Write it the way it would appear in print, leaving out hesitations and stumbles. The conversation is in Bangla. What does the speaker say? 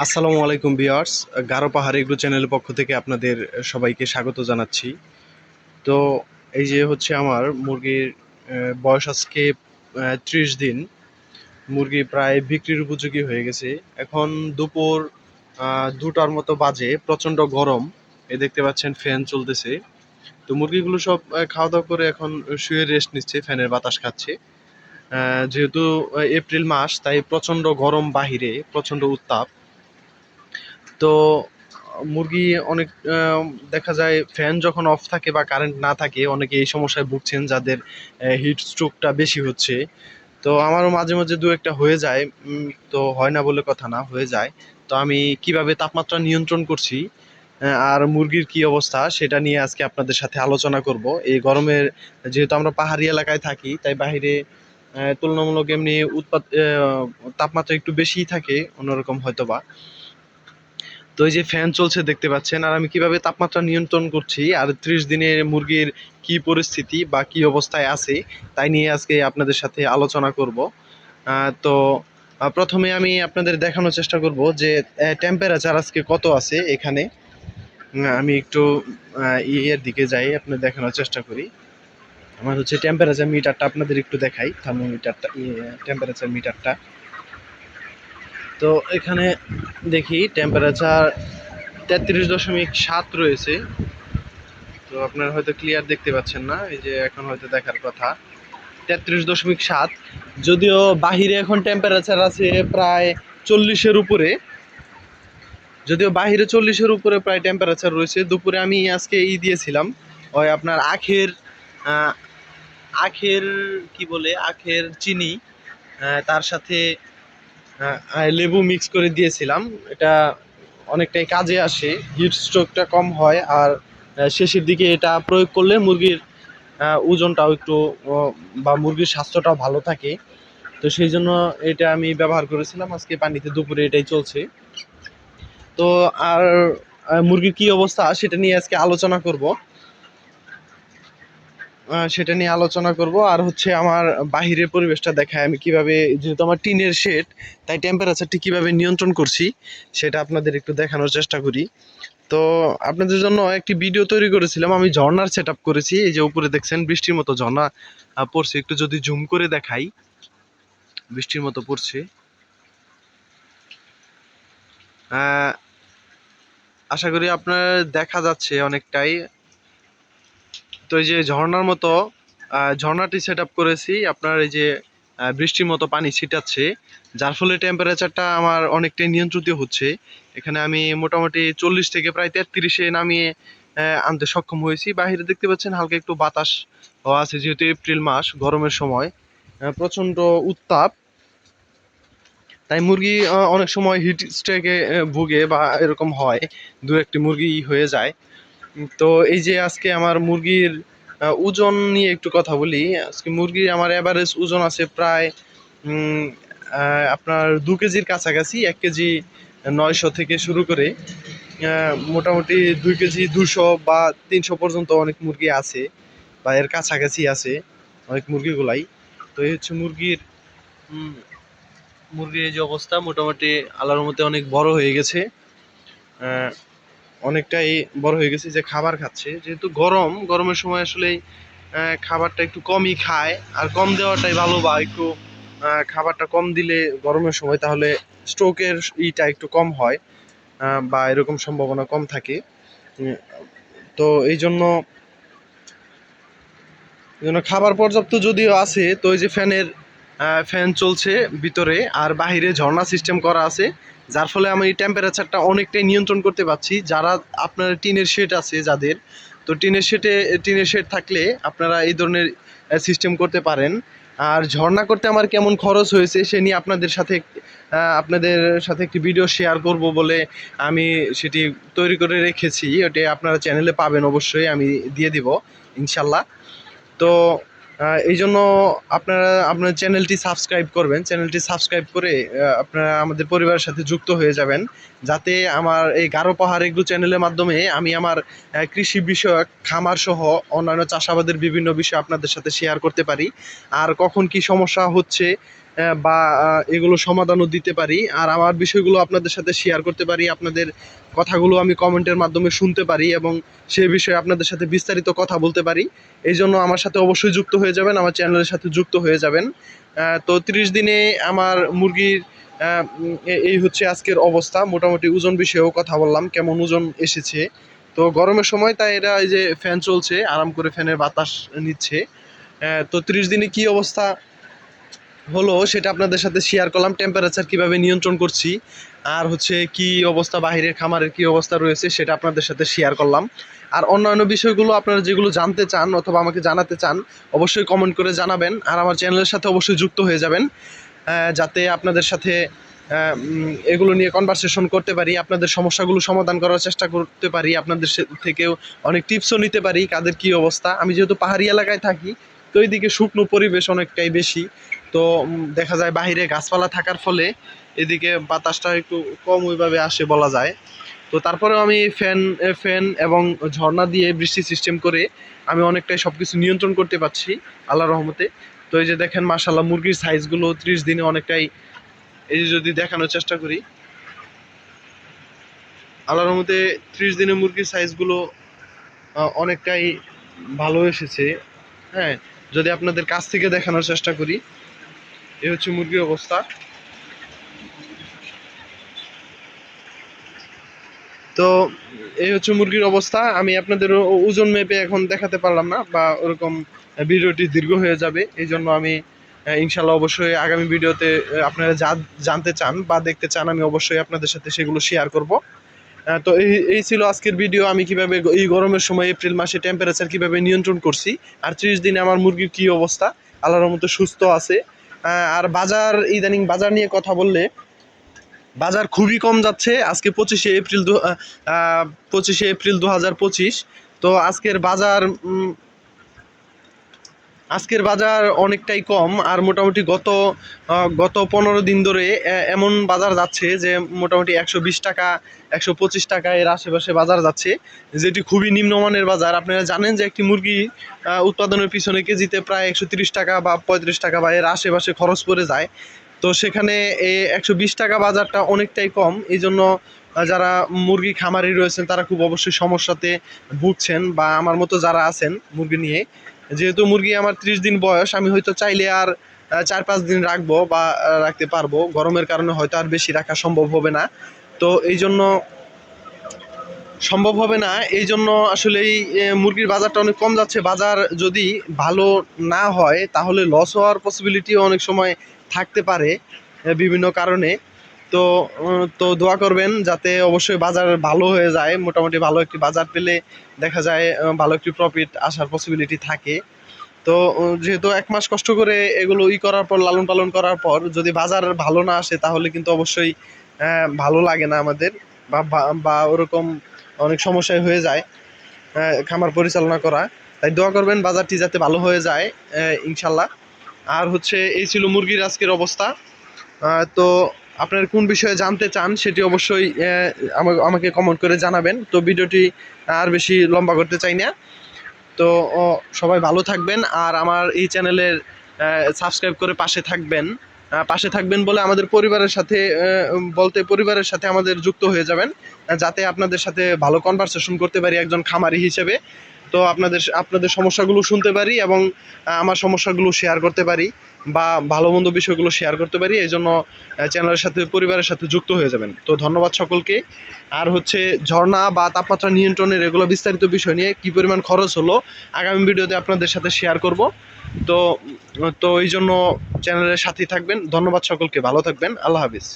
আসসালামু আলাইকুম ভিউয়ার্স। গারো পাহাড় এগ্রো চ্যানেলের পক্ষ থেকে আপনাদের সবাইকে স্বাগত জানাচ্ছি। তো এই যে হচ্ছে আমার মুরগির বয়স আজকে 30 দিন। মুরগি প্রায় বিক্রির উপযোগী হয়ে গেছে। এখন দুপুর 2টার মতো বাজে, প্রচণ্ড গরম। এই দেখতে পাচ্ছেন ফ্যান চলতেছে। তো মুরগিগুলো সব খাওয়া দাওয়া করে এখন শুয়ে রেস্ট নিচ্ছে, ফ্যানের বাতাস খাচ্ছে। যেহেতু এপ্রিল মাস, তাই প্রচণ্ড গরম, বাহিরে প্রচণ্ড উত্তাপ। তো মুরগি অনেক দেখা যায় ফ্যান যখন অফ থাকে বা কারেন্ট না থাকে, অনেকে এই সমস্যায় ভুগছেন যাদের হিট স্ট্রোকটা বেশি হচ্ছে। তো আমারও মাঝে মাঝে দু একটা হয়ে যায়। তো হয় না বলে কথা না, হয়ে যায়। তো আমি কিভাবে তাপমাত্রা নিয়ন্ত্রণ করছি আর মুরগির কি অবস্থা সেটা নিয়ে আজকে আপনাদের সাথে আলোচনা করব। এই গরমের, যেহেতু আমরা পাহাড়ি এলাকায় থাকি, তাই বাইরে তুলনামূলক এমনি তাপমাত্রা একটু বেশিই থাকে অন্যরকম হয়তোবা। তো এই যে ফ্যান চলছে দেখতে পাচ্ছেন, আর আমি কিভাবে তাপমাত্রা নিয়ন্ত্রণ করছি আর 30 দিনে মুরগির কি পরিস্থিতি বা কি অবস্থায় আছে তাই নিয়ে আজকে আপনাদের সাথে আলোচনা করব। তো প্রথমে আমি আপনাদের দেখানোর চেষ্টা করব যে টেম্পারেচার আজকে কত আছে এখানে। আমি একটু ইয়ের দিকে যাই, আপনাদের দেখানোর চেষ্টা করি। আমার হচ্ছে টেম্পারেচার মিটারটা আপনাদের একটু দেখাই, থার্মোমিটারটা, টেম্পারেচার মিটারটা। তো এখানে দেখি টেম্পারেচার 33.7 রয়েছে। তো আপনারা হয়তো ক্লিয়ার দেখতে পাচ্ছেন না, এই যে এখন হয়তো দেখার কথা 33.7। যদিও বাহিরে এখন টেম্পারেচার আছে প্রায় 40-এর উপরে, যদিও বাহিরে 40-এর উপরে প্রায় টেম্পারেচার রয়েছে। দুপুরে আমি আজকে দিয়েছিলাম, ওই আপনার আখের আহ, আখের কি বলে, আখের চিনি, তার সাথে লেবু মিক্স করে দিয়েছিলাম। এটা অনেকটাই কাজে আসে, হিট স্ট্রোকটা কম হয়। আর শেষের দিকে এটা প্রয়োগ করলে মুরগির ওজনটাও একটু বা মুরগির স্বাস্থ্যটাও ভালো থাকে। তো সেই জন্য এটা আমি ব্যবহার করেছিলাম আজকে পানিতে, দুপুরে এটাই চলছে। তো আর মুরগির কি অবস্থা সেটা নিয়ে আজকে আলোচনা করব। আর হচ্ছে আমার বাহিরের পরিবেশটা দেখায়, আমি কিভাবে, যেহেতু আমার টিনের শেড, তাই টেম্পারেচারটি কিভাবে নিয়ন্ত্রণ করছি সেটা আপনাদের একটু দেখানোর চেষ্টা করি। তো আপনাদের জন্য একটি ভিডিও তৈরি করেছিলাম, আমি ঝর্ণার সেট আপ করেছি। এই যে উপরে দেখছেন বৃষ্টির মতো ঝর্ণা পড়ছে, একটু যদি জুম করে দেখাই, বৃষ্টির মতো পড়ছে। আহ, আশা করি আপনার দেখা যাচ্ছে অনেকটাই। তো এই যে ঝর্ণার মতো ঝর্ণাটি সেট আপ করেছি, আপনার এই যে বৃষ্টির মতো পানি ছিটাচ্ছে, যার ফলে টেম্পারেচারটা আমার অনেকটাই নিয়ন্ত্রিত হচ্ছে। এখানে আমি মোটামুটি 40 থেকে প্রায় 33-এ নামিয়ে আনতে সক্ষম হয়েছি। বাইরে দেখতে পাচ্ছেন হালকা একটু বাতাস আছে, যেহেতু এপ্রিল মাস, গরমের সময় প্রচণ্ড উত্তাপ। তাই মুরগি অনেক সময় হিট স্ট্রোকে ভুগে বা এরকম হয়, দু একটি মুরগি হয়ে যায়। তো এই যে আজকে আমার মুরগির ওজন নিয়ে একটু কথা বলি। আজকে মুরগির আমার এভারেজ ওজন আছে প্রায় উম, আপনার 2 কেজির কাছাকাছি। 1 কেজি 900 থেকে শুরু করে মোটামুটি 2 কেজি 200 বা 300 পর্যন্ত অনেক মুরগি আছে, বা এর কাছাকাছি আছে অনেক মুরগিগুলাই। তো এই হচ্ছে মুরগির এই যে অবস্থা, মোটামুটি আল্লাহর মধ্যে অনেক বড় হয়ে গেছে। অনেকটাই বড় হয়ে গেছে, যে খাবার খাচ্ছে, যেহেতু গরমের সময় আসলে খাবারটা একটু কমই খায়। আর কম দেওয়াটাই ভালো, বা একটু খাবারটা কম দিলে গরমের সময় তাহলে স্ট্রোকের একটু কম হয়, বা এরকম সম্ভাবনা কম থাকে। উম, তো এই জন্য খাবার পর্যাপ্ত যদিও আছে, তো এই যে ফ্যান চলছে ভিতরে, আর বাহিরে ঝর্ণা সিস্টেম করা আছে, যার ফলে আমি টেম্পারেচারটা অনেকটাই নিয়ন্ত্রণ করতে পারছি। যারা আপনার টিনের শেড আছে যাদের, তো টিনের শেড থাকলে আপনারা এই ধরনের সিস্টেম করতে পারেন। আর ঝর্ণা করতে আমার কেমন খরচ হয়েছে সে নিয়ে আপনাদের সাথে একটি ভিডিও শেয়ার করব বলে আমি সেটি তৈরি করে রেখেছি। ওটি আপনারা চ্যানেলে পাবেন, অবশ্যই আমি দিয়ে দিব ইনশাল্লাহ। তো এই জন্য আপনারা আপনার চ্যানেলটি সাবস্ক্রাইব করবেন, চ্যানেলটি সাবস্ক্রাইব করে আপনারা আমাদের পরিবারের সাথে যুক্ত হয়ে যাবেন, যাতে আমার এই গারো পাহাড় এগ্রো চ্যানেলের মাধ্যমে আমি আমার কৃষি বিষয়ক খামার সহ অন্যান্য চাষাবাদের বিভিন্ন বিষয় আপনাদের সাথে শেয়ার করতে পারি। আর কখন কি সমস্যা হচ্ছে বা এগুলো সমাধানও দিতে পারি, আর আমার বিষয়গুলো আপনাদের সাথে শেয়ার করতে পারি। আপনাদের কথাগুলো আমি কমেন্টের মাধ্যমে শুনতে পারি এবং সেই বিষয়ে আপনাদের সাথে বিস্তারিত কথা বলতে পারি। এই জন্য আমার সাথে অবশ্যই যুক্ত হয়ে যাবেন, আমার চ্যানেলের সাথে যুক্ত হয়ে যাবেন। তো 30 দিনে আমার মুরগির এই হচ্ছে আজকের অবস্থা। মোটামুটি ওজন বিষয়েও কথা বললাম, কেমন ওজন এসেছে। তো গরমের সময় তাই এরা এই যে ফ্যান চলছে, আরাম করে ফ্যানের বাতাস নিচ্ছে। তো 30 দিনে কি অবস্থা হলো সেটা আপনাদের সাথে শেয়ার করলাম। টেম্পারেচার কিভাবে নিয়ন্ত্রণ করছি, আর হচ্ছে কি অবস্থা, বাহিরের খামারের কি অবস্থা রয়েছে সেটা আপনাদের সাথে শেয়ার করলাম। আর অন্যান্য বিষয়গুলো আপনারা যেগুলো জানতে চান অথবা আমাকে জানাতে চান, অবশ্যই কমেন্ট করে জানাবেন। আর আমার চ্যানেলের সাথে অবশ্যই যুক্ত হয়ে যাবেন, যাতে আপনাদের সাথে এগুলো নিয়ে কনভারসেশন করতে পারি, আপনাদের সমস্যাগুলো সমাধান করার চেষ্টা করতে পারি, আপনাদের থেকেও অনেক টিপসও নিতে পারি কাদের কি অবস্থা। আমি যেহেতু পাহাড়ি এলাকায় থাকি, তো এইদিকে শুকনো পরিবেশ অনেকটাই বেশি। তো দেখা যায় বাহিরে গাছপালা থাকার ফলে এদিকে বাতাসটা একটু কম ওইভাবে আসে বলা যায়। তো তারপরেও আমি ফ্যান এবং ঝর্ণা দিয়ে বৃষ্টি সিস্টেম করে আমি অনেকটাই সব কিছু নিয়ন্ত্রণ করতে পারছি আল্লাহর রহমতে। তো এই যে দেখেন মাশাআল্লাহ, মুরগির সাইজগুলো 30 দিনে অনেকটাই, এই যে যদি দেখানোর চেষ্টা করি, আল্লাহর রহমতে 30 দিনে মুরগির সাইজগুলো অনেকটাই ভালো এসেছে। হ্যাঁ, যদি আপনাদের কাছ থেকে দেখানোর চেষ্টা করি, এই হচ্ছে মুরগির অবস্থা। তো এই হচ্ছে মুরগির অবস্থা। আমি আপনাদের ওজন মেপে এখন দেখাতে পারলাম না, বা ওরকম ভিডিওটি দীর্ঘ হয়ে যাবে। এই জন্য আমি ইনশাল্লাহ অবশ্যই আগামী ভিডিওতে আপনারা যা জানতে চান বা দেখতে চান, আমি অবশ্যই আপনাদের সাথে সেগুলো শেয়ার করব। তো এই ছিল আজকের ভিডিও। আমি কিভাবে এই গরমের সময় এপ্রিল মাসে টেম্পারেচার কিভাবে নিয়ন্ত্রণ করছি, আর 30 দিনে আমার মুরগির কি অবস্থা, আল্লাহর মতো সুস্থ আছে। আর বাজার, ইদানিং বাজার নিয়ে কথা বললে, বাজার খুবই কম যাচ্ছে। আজকে 25শে এপ্রিল 2025। তো আজকের বাজার অনেকটাই কম। আর মোটামুটি গত 15 দিন ধরে এমন বাজার যাচ্ছে যে মোটামুটি 120 টাকা, 125 টাকা এর আশেপাশে বাজার যাচ্ছে, যেটি খুবই নিম্নমানের বাজার। আপনারা জানেন যে একটি মুরগি উৎপাদনের পিছনে কেজিতে প্রায় 130 টাকা বা 35 টাকা বা এর আশেপাশে খরচ পড়ে যায়। তো সেখানে এই 120 টাকা বাজারটা অনেকটাই কম। এই জন্য যারা মুরগি খামারি রয়েছেন তারা খুব অবশ্যই সমস্যাতে ভুগছেন, বা আমার মতো যারা আছেন মুরগি নিয়ে। যেহেতু মুরগি আমার 30 দিন বয়স, আমি হয়তো চাইলে আর 4-5 দিন রাখবো বা রাখতে পারবো। গরমের কারণে হয়তো আর বেশি রাখা সম্ভব হবে না। তো এই জন্য সম্ভব হবে না, এই জন্য আসলেই মুরগির বাজারটা অনেক কম যাচ্ছে। বাজার যদি ভালো না হয় তাহলে লস হওয়ার পসিবিলিটিও অনেক সময় থাকতে পারে বিভিন্ন কারণে। তো দোয়া করবেন যাতে অবশ্যই বাজার ভালো হয়ে যায়। মোটামুটি ভালো একটি বাজার পেলে দেখা যায় ভালো একটি প্রফিট আসার পসিবিলিটি থাকে। তো যেহেতু 1 মাস কষ্ট করে এগুলো করার পর, লালন পালন করার পর যদি বাজার ভালো না আসে তাহলে কিন্তু অবশ্যই ভালো লাগে না আমাদের, বা বা ওরকম অনেক সমস্যায় হয়ে যায় খামার পরিচালনা করা। তাই দোয়া করবেন বাজারটি যাতে ভালো হয়ে যায় ইনশাল্লাহ। আর হচ্ছে এই ছিল মুরগির আজকের অবস্থা। তো আপনার কোন বিষয়ে জানতে চান সেটি অবশ্যই আমাকে কমেন্ট করে জানাবেন। তো ভিডিওটি আর বেশি লম্বা করতে চাই না। তো সবাই ভালো থাকবেন, আর আমার এই চ্যানেলের সাবস্ক্রাইব করে পাশে থাকবেন বলে আমাদের পরিবারের সাথে পরিবারের সাথে আমাদের যুক্ত হয়ে যাবেন, যাতে আপনাদের সাথে ভালো কনভারসেশন করতে পারি একজন খামারি হিসেবে। তো আপনাদের সমস্যাগুলো শুনতে পারি এবং আমার সমস্যাগুলো শেয়ার করতে পারি, বা ভালো মন্দ বিষয়গুলো শেয়ার করতে পারি। এই জন্য চ্যানেলের সাথে, পরিবারের সাথে যুক্ত হয়ে যাবেন। তো ধন্যবাদ সকলকে। আর হচ্ছে ঝর্ণা বা তাপমাত্রা নিয়ন্ত্রণের এগুলো বিস্তারিত বিষয় নিয়ে কী পরিমাণ খরচ হলো আগামী ভিডিওতে আপনাদের সাথে শেয়ার করব। তো তো এই জন্য চ্যানেলের সাথেই থাকবেন। ধন্যবাদ সকলকে, ভালো থাকবেন। আল্লাহ হাফিজ।